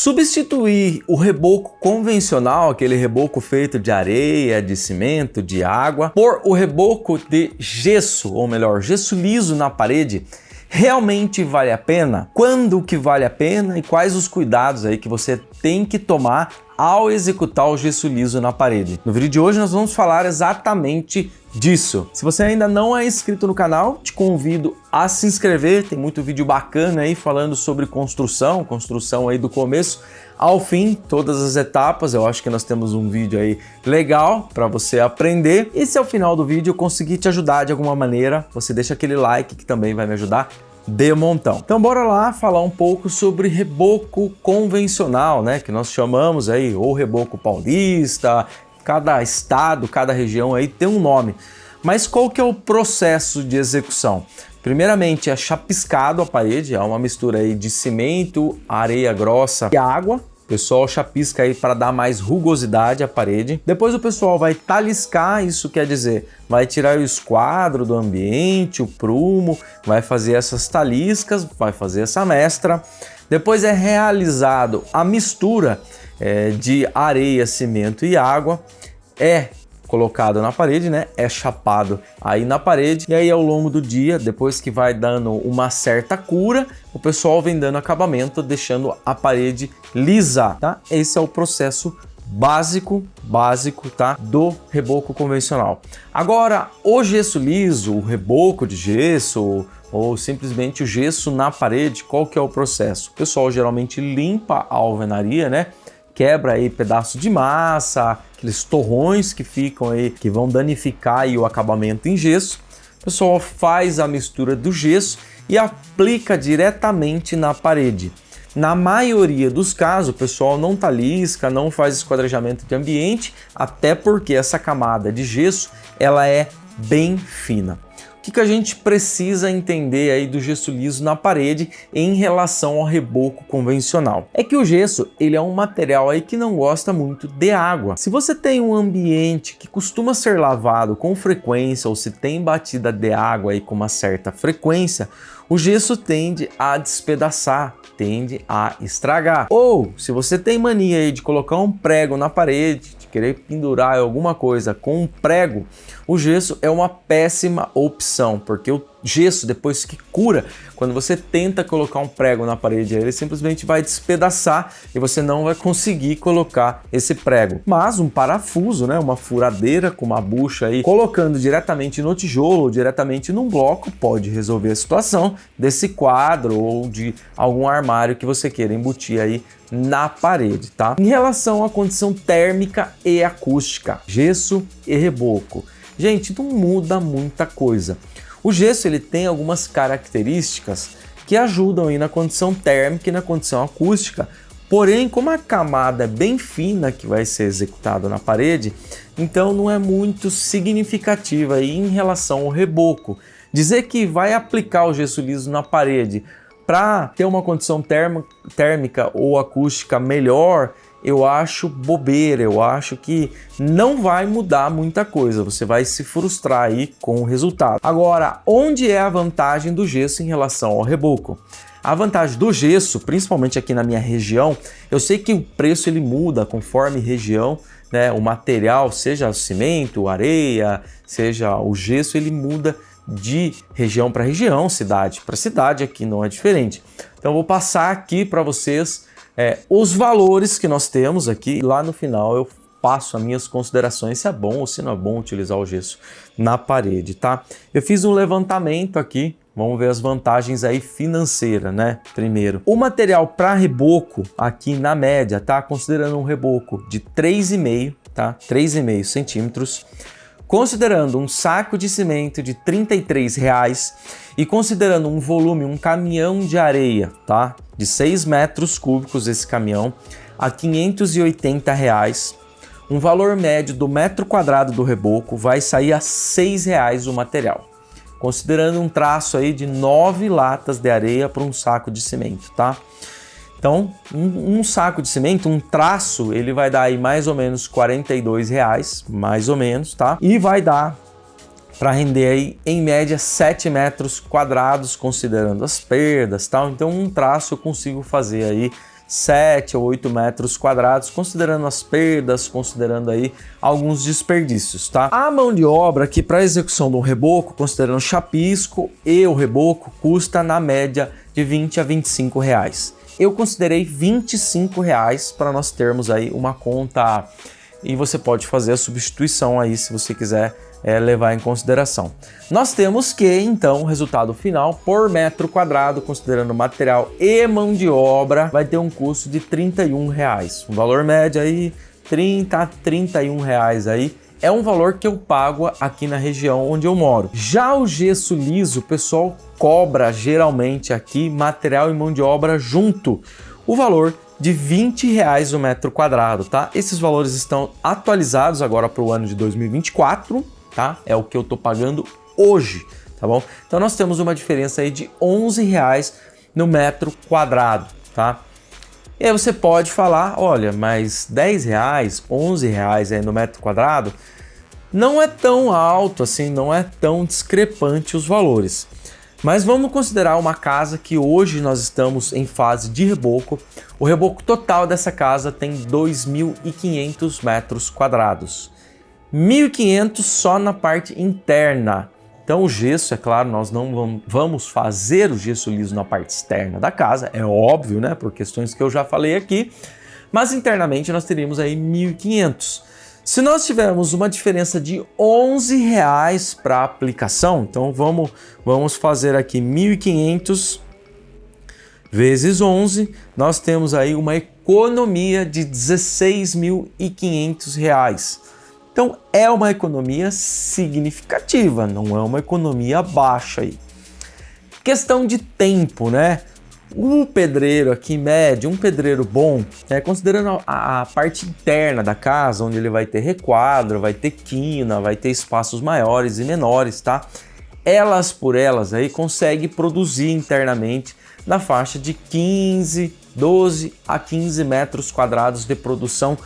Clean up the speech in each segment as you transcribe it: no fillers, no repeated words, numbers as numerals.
substituir o reboco convencional, aquele reboco feito de areia, de cimento, de água, por o reboco de gesso, ou melhor, gesso liso na parede, realmente vale a pena? Quando que vale a pena e quais os cuidados aí que você tem que tomar ao executar o gesso liso na parede? No vídeo de hoje nós vamos falar exatamente disso. Se você ainda não é inscrito no canal, te convido a se inscrever, tem muito vídeo bacana aí falando sobre construção aí do começo ao fim, todas as etapas. Eu acho que nós temos um vídeo aí legal para você aprender. E se ao final do vídeo eu conseguir te ajudar de alguma maneira, você deixa aquele like que também vai me ajudar de montão. Então bora lá falar um pouco sobre reboco convencional, né, que nós chamamos aí, ou reboco paulista. Cada estado, cada região aí tem um nome. Mas qual que é o processo de execução? Primeiramente é chapiscado a parede, é uma mistura aí de cimento, areia grossa e água. O pessoal chapisca aí para dar mais rugosidade à parede. Depois o pessoal vai taliscar, isso quer dizer, vai tirar o esquadro do ambiente, o prumo, vai fazer essas taliscas, vai fazer essa mestra. Depois é realizado a mistura de areia, cimento e água, é colocado na parede, né? É chapado aí na parede, e aí ao longo do dia, depois que vai dando uma certa cura, o pessoal vem dando acabamento, deixando a parede lisa, tá? Esse é o processo básico, tá? Do reboco convencional. Agora, o gesso liso, o reboco de gesso, ou simplesmente o gesso na parede, qual que é o processo? O pessoal geralmente limpa a alvenaria, né? Quebra aí pedaço de massa, aqueles torrões que ficam aí, que vão danificar aí o acabamento em gesso. O pessoal faz a mistura do gesso e aplica diretamente na parede. Na maioria dos casos, o pessoal não talisca, não faz esquadrejamento de ambiente, até porque essa camada de gesso, ela é bem fina. O que a gente precisa entender aí do gesso liso na parede em relação ao reboco convencional? É que o gesso, ele é um material aí que não gosta muito de água. Se você tem um ambiente que costuma ser lavado com frequência, ou se tem batida de água aí com uma certa frequência, o gesso tende a despedaçar, tende a estragar. Ou se você tem mania aí de colocar um prego na parede, de querer pendurar alguma coisa com um prego, o gesso é uma péssima opção, porque o gesso, depois que cura, quando você tenta colocar um prego na parede, ele simplesmente vai despedaçar e você não vai conseguir colocar esse prego. Mas um parafuso, né, uma furadeira com uma bucha aí, colocando diretamente no tijolo ou diretamente num bloco, pode resolver a situação desse quadro ou de algum armário que você queira embutir aí na parede, tá? Em relação à condição térmica e acústica, gesso e reboco, gente, não muda muita coisa. O gesso, ele tem algumas características que ajudam aí na condição térmica e na condição acústica, porém, como a camada é bem fina que vai ser executada na parede, então não é muito significativa aí em relação ao reboco. Dizer que vai aplicar o gesso liso na parede para ter uma condição térmica ou acústica melhor, eu acho bobeira, eu acho que não vai mudar muita coisa, você vai se frustrar aí com o resultado. Agora, onde é a vantagem do gesso em relação ao reboco? A vantagem do gesso, principalmente aqui na minha região, eu sei que o preço ele muda conforme região, né? O material, seja o cimento, areia, seja o gesso, ele muda de região para região, cidade para cidade, aqui não é diferente. Então eu vou passar aqui para vocês os valores que nós temos aqui, e lá no final eu passo as minhas considerações se é bom ou se não é bom utilizar o gesso na parede, tá? Eu fiz um levantamento aqui, vamos ver as vantagens aí financeiras, né? Primeiro, o material para reboco aqui na média, tá? Considerando um reboco de 3,5, tá? 3,5 centímetros, considerando um saco de cimento de R$ 33 e considerando um volume, um caminhão de areia, tá? De 6 metros cúbicos esse caminhão, a R$ 580, um valor médio do metro quadrado do reboco vai sair a R$ 6 o material. Considerando um traço aí de 9 latas de areia para um saco de cimento, tá? Então, um saco de cimento, um traço, ele vai dar aí mais ou menos R$ 42, mais ou menos, tá? E vai dar para render aí, em média, 7 metros quadrados, considerando as perdas, tal. Então, um traço eu consigo fazer aí 7 ou 8 metros quadrados, considerando as perdas, considerando aí alguns desperdícios, tá? A mão de obra aqui para execução de um reboco, considerando chapisco e o reboco, custa na média de 20 a 25 reais. Eu considerei 25 reais para nós termos aí uma conta, e você pode fazer a substituição aí se você quiser levar em consideração. Nós temos que, então, o resultado final por metro quadrado, considerando material e mão de obra, vai ter um custo de 31 reais. Um valor médio aí, 30 a 31 reais aí. É um valor que eu pago aqui na região onde eu moro. Já o gesso liso, o pessoal cobra geralmente aqui material e mão de obra junto. O valor de 20 reais o metro quadrado, tá? Esses valores estão atualizados agora para o ano de 2024, tá? É o que eu tô pagando hoje, tá bom? Então nós temos uma diferença aí de 11 reais no metro quadrado, tá? E aí você pode falar, olha, mas 10 reais, 11 reais aí no metro quadrado não é tão alto assim, não é tão discrepante os valores. Mas vamos considerar uma casa que hoje nós estamos em fase de reboco. O reboco total dessa casa tem 2.500 metros quadrados. 1.500 só na parte interna. Então o gesso, é claro, nós não vamos fazer o gesso liso na parte externa da casa, é óbvio, né, por questões que eu já falei aqui, mas internamente nós teríamos aí 1.500. Se nós tivermos uma diferença de 11 reais para a aplicação, então vamos fazer aqui 1.500 vezes 11, nós temos aí uma economia de 16.500 reais. Então é uma economia significativa, não é uma economia baixa aí. Questão de tempo, né? O pedreiro aqui médio, um pedreiro bom, considerando a parte interna da casa, onde ele vai ter requadro, vai ter quina, vai ter espaços maiores e menores, tá? Elas por elas aí consegue produzir internamente na faixa de 12 a 15 metros quadrados de produção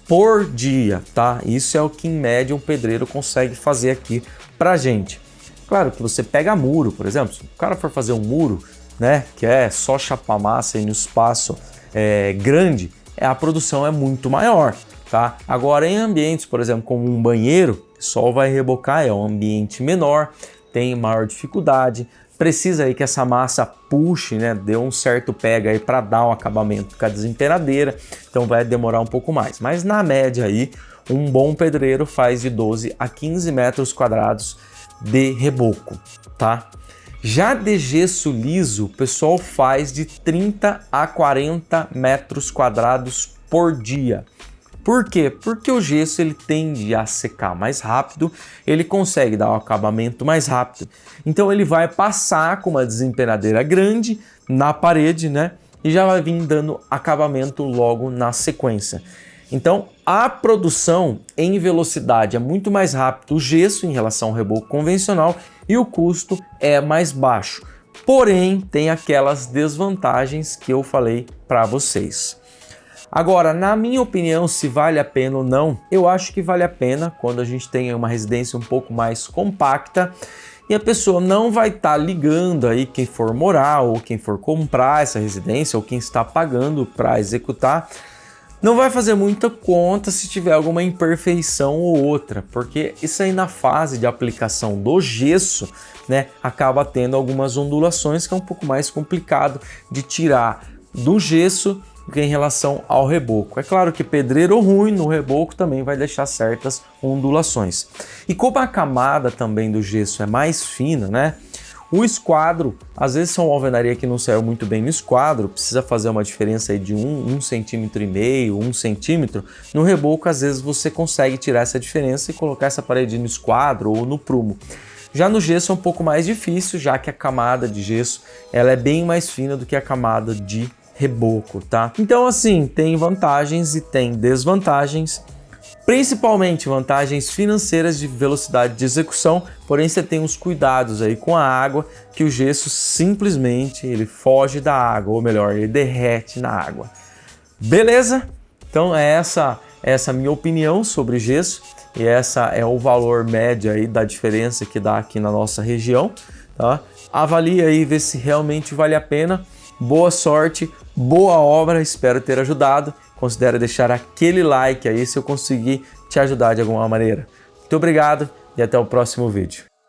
por dia, tá? Isso é o que em média um pedreiro consegue fazer aqui pra gente. Claro que você pega muro, por exemplo, se o cara for fazer um muro, né, que é só chapar massa em um espaço grande, a produção é muito maior, tá? Agora em ambientes, por exemplo, como um banheiro, só vai rebocar, é um ambiente menor, tem maior dificuldade, precisa aí que essa massa puxe, né, dê um certo pega aí para dar um acabamento com a desempenadeira, então vai demorar um pouco mais. Mas na média aí, um bom pedreiro faz de 12 a 15 metros quadrados de reboco, tá? Já de gesso liso, o pessoal faz de 30 a 40 metros quadrados por dia. Por quê? Porque o gesso ele tende a secar mais rápido, ele consegue dar um acabamento mais rápido. Então ele vai passar com uma desempenadeira grande na parede, né? E já vai vir dando acabamento logo na sequência. Então a produção em velocidade é muito mais rápido o gesso em relação ao reboco convencional e o custo é mais baixo. Porém, tem aquelas desvantagens que eu falei para vocês. Agora, na minha opinião, se vale a pena ou não, eu acho que vale a pena quando a gente tem uma residência um pouco mais compacta e a pessoa não vai estar ligando aí quem for morar ou quem for comprar essa residência ou quem está pagando para executar. Não vai fazer muita conta se tiver alguma imperfeição ou outra, porque isso aí na fase de aplicação do gesso, né, acaba tendo algumas ondulações que é um pouco mais complicado de tirar do gesso em relação ao reboco. É claro que pedreiro ruim no reboco também vai deixar certas ondulações. E como a camada também do gesso é mais fina, né? O esquadro, às vezes são uma alvenaria que não saiu muito bem no esquadro, precisa fazer uma diferença aí de 1,5 cm, 1 centímetro. No reboco, às vezes você consegue tirar essa diferença e colocar essa parede no esquadro ou no prumo. Já no gesso é um pouco mais difícil, já que a camada de gesso ela é bem mais fina do que a camada de reboco, tá? Então assim, tem vantagens e tem desvantagens, principalmente vantagens financeiras de velocidade de execução, porém você tem uns cuidados aí com a água, que o gesso simplesmente ele foge da água, ou melhor, ele derrete na água. Beleza? Então é essa minha opinião sobre gesso e essa é o valor médio aí da diferença que dá aqui na nossa região, tá? Avalie aí, vê se realmente vale a pena. boa sorte, boa obra, espero ter ajudado. Considere deixar aquele like aí se eu conseguir te ajudar de alguma maneira. Muito obrigado e até o próximo vídeo.